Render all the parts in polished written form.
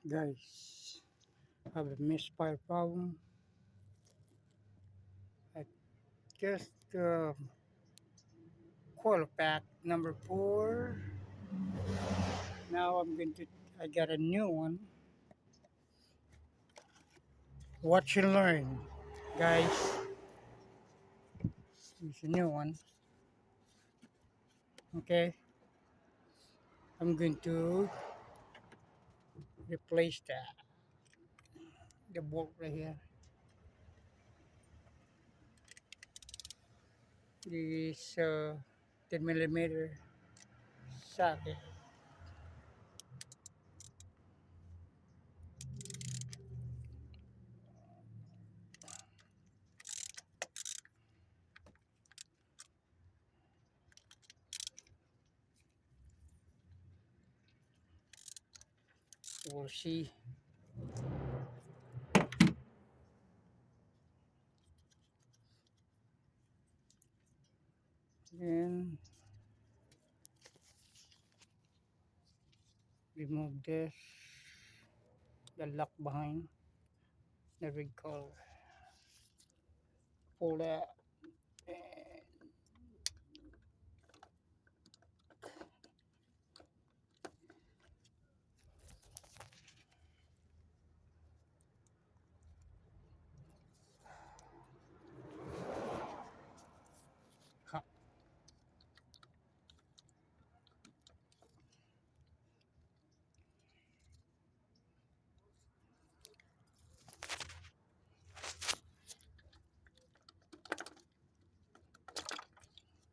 Guys, have a misfire problem. I just coil pack number 4. Now I got a new one. Watch and learn, guys. It's a new one. Okay, I'm going to replace the bolt right here. This 10 millimeter socket. We'll see. Then remove this, the lock behind the red color. Pull that.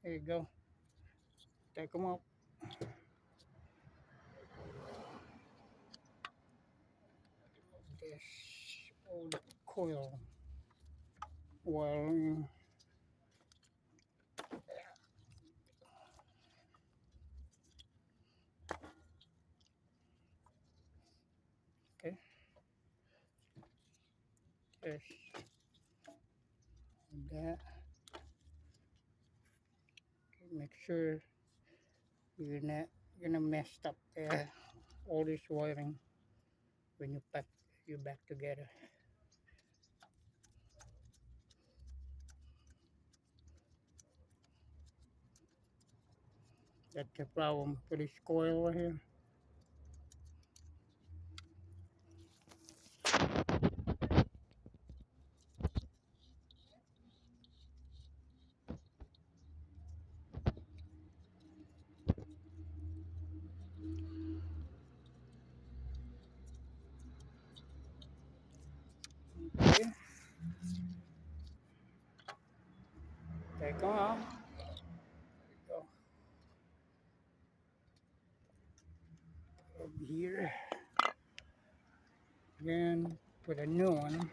There you go. Take them out. This old coil. Well, okay. This, that. Okay, make sure you're not mess up all this wiring when you pack you back together. That's the problem for this coil right here. Okay. Take them out. Go over here. Again, put a new one.